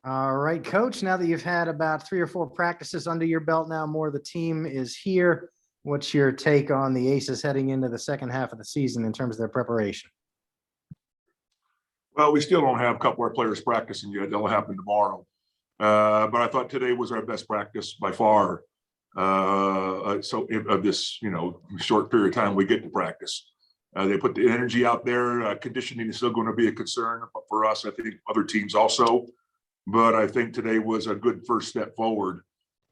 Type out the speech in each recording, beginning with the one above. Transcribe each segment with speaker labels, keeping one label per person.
Speaker 1: All right, Coach, now that you've had about 3 or 4 practices under your belt now, more of the team is here. What's your take on the Aces heading into the second half of the season in terms of their preparation?
Speaker 2: Well, we still don't have a couple of our players practicing yet. That'll happen tomorrow. But I thought today was our best practice by far. So of this, short period of time we get to practice. They put the energy out there. Conditioning is still going to be a concern for us. I think other teams also. But I think today was a good first step forward,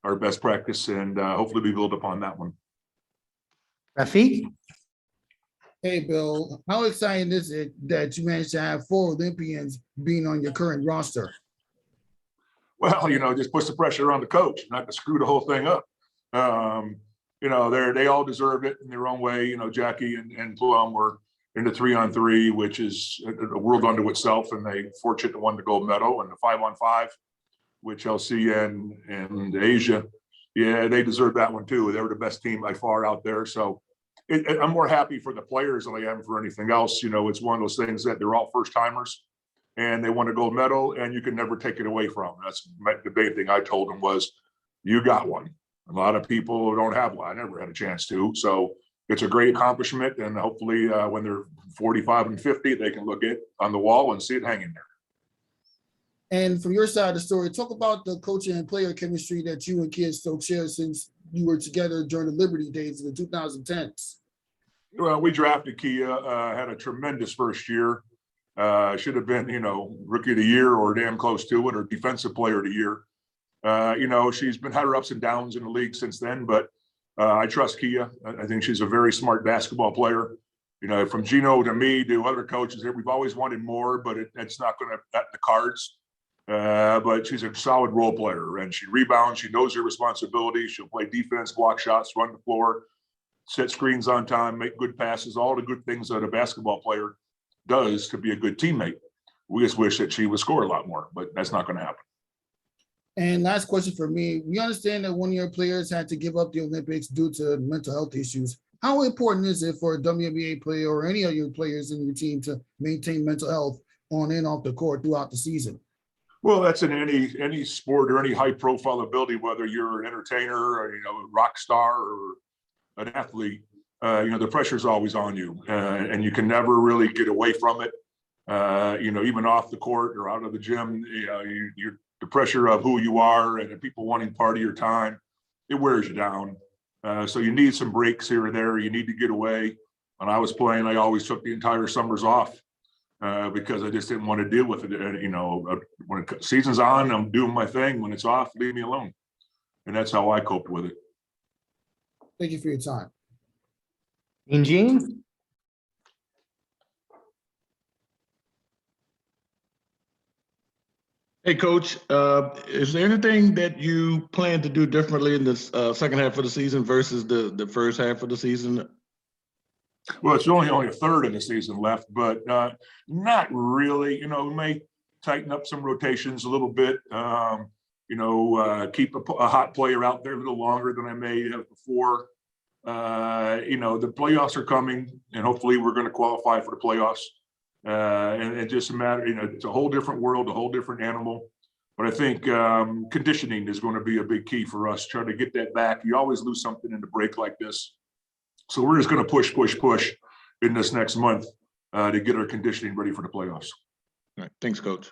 Speaker 2: our best practice, and hopefully we build upon that one.
Speaker 1: Rafiq?
Speaker 3: Hey, Bill, how exciting is it that you managed to have 4 Olympians being on your current roster?
Speaker 2: Well, just puts the pressure on the coach not to screw the whole thing up. They all deserve it in their own way. Jackie and Plum were in the 3-on-3, which is a world unto itself, and they fortunate to won the gold medal, and the 5-on-5, which LC and Asia, yeah, they deserve that one too. They were the best team by far out there. So I'm more happy for the players than I am for anything else. It's one of those things that they're all first timers and they won a gold medal and you can never take it away from them. That's the big thing I told them was, you got one. A lot of people don't have one. I never had a chance to. So it's a great accomplishment. And hopefully when they're 45 and 50, they can look it on the wall and see it hanging there.
Speaker 3: And from your side of the story, talk about the coaching and player chemistry that you and Kia Stokes share since you were together during the Liberty days in the 2010s.
Speaker 2: Well, we drafted Kia, had a tremendous first year. Should have been, rookie of the year or damn close to it, or defensive player of the year. She's had her ups and downs in the league since then, but I trust Kia. I think she's a very smart basketball player. From Gino to me to other coaches here, we've always wanted more, but it's not going to be the cards. But she's a solid role player and she rebounds. She knows her responsibility. She'll play defense, block shots, run the floor, set screens on time, make good passes, all the good things that a basketball player does to be a good teammate. We just wish that she would score a lot more, but that's not going to happen.
Speaker 3: And last question for me. We understand that one of your players had to give up the Olympics due to mental health issues. How important is it for a WNBA player or any of your players in your team to maintain mental health on and off the court throughout the season?
Speaker 2: Well, that's in any sport or any high profile ability, whether you're an entertainer or, a rock star or an athlete, the pressure is always on you and you can never really get away from it. Even off the court or out of the gym, you're the pressure of who you are and the people wanting part of your time, it wears you down. So you need some breaks here and there. You need to get away. When I was playing, I always took the entire summers off. Because I just didn't want to deal with it. When season's on, I'm doing my thing. When it's off, leave me alone. And that's how I coped with it.
Speaker 3: Thank you for your time.
Speaker 1: Jean?
Speaker 4: Hey, Coach, is there anything that you plan to do differently in this second half of the season versus the first half of the season?
Speaker 2: Well, it's only a third of the season left, but not really. We may tighten up some rotations a little bit. Keep a hot player out there a little longer than I may have before. The playoffs are coming, and hopefully we're going to qualify for the playoffs. And it's just a matter, it's a whole different world, a whole different animal. But I think conditioning is going to be a big key for us, trying to get that back. You always lose something in the break like this. So we're just going to push in this next month to get our conditioning ready for the playoffs.
Speaker 4: All right. Thanks, Coach.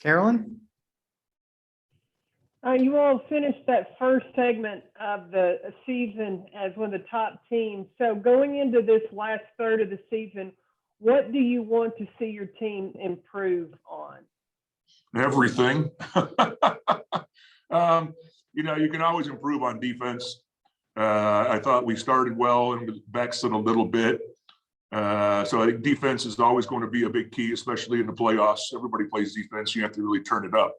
Speaker 1: Carolyn?
Speaker 5: You all finished that first segment of the season as one of the top teams. So going into this last third of the season, what do you want to see your team improve on?
Speaker 2: Everything. You can always improve on defense. I thought we started well and backslid a little bit. So I think defense is always going to be a big key, especially in the playoffs. Everybody plays defense. You have to really turn it up.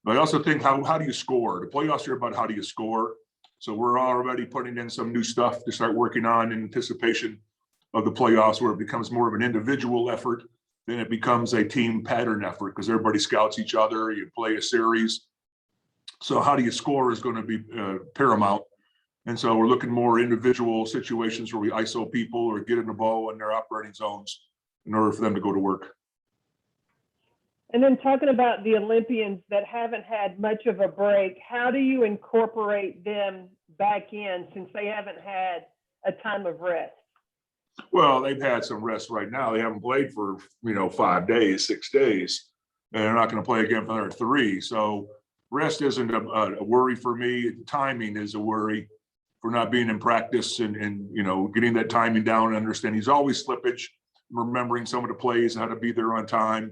Speaker 2: But I also think, how do you score? The playoffs are about how do you score. So we're already putting in some new stuff to start working on in anticipation of the playoffs, where it becomes more of an individual effort. Then it becomes a team pattern effort because everybody scouts each other. You play a series. So how do you score is going to be paramount. And so we're looking more individual situations where we ISO people or get in the ball in their operating zones in order for them to go to work.
Speaker 5: And then talking about the Olympians that haven't had much of a break, how do you incorporate them back in since they haven't had a time of rest?
Speaker 2: Well, they've had some rest right now. They haven't played for, 5 days, 6 days, and they're not going to play again for another 3. So rest isn't a worry for me. Timing is a worry for not being in practice and getting that timing down and understand he's always slippage, remembering some of the plays and how to be there on time.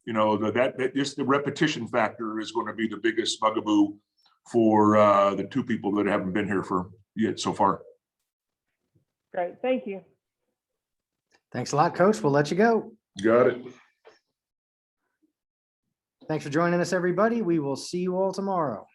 Speaker 2: That just the repetition factor is going to be the biggest bugaboo for the 2 people that haven't been here for yet so far.
Speaker 5: Great, thank you.
Speaker 1: Thanks a lot, Coach. We'll let you go.
Speaker 2: Got it.
Speaker 1: Thanks for joining us, everybody. We will see you all tomorrow.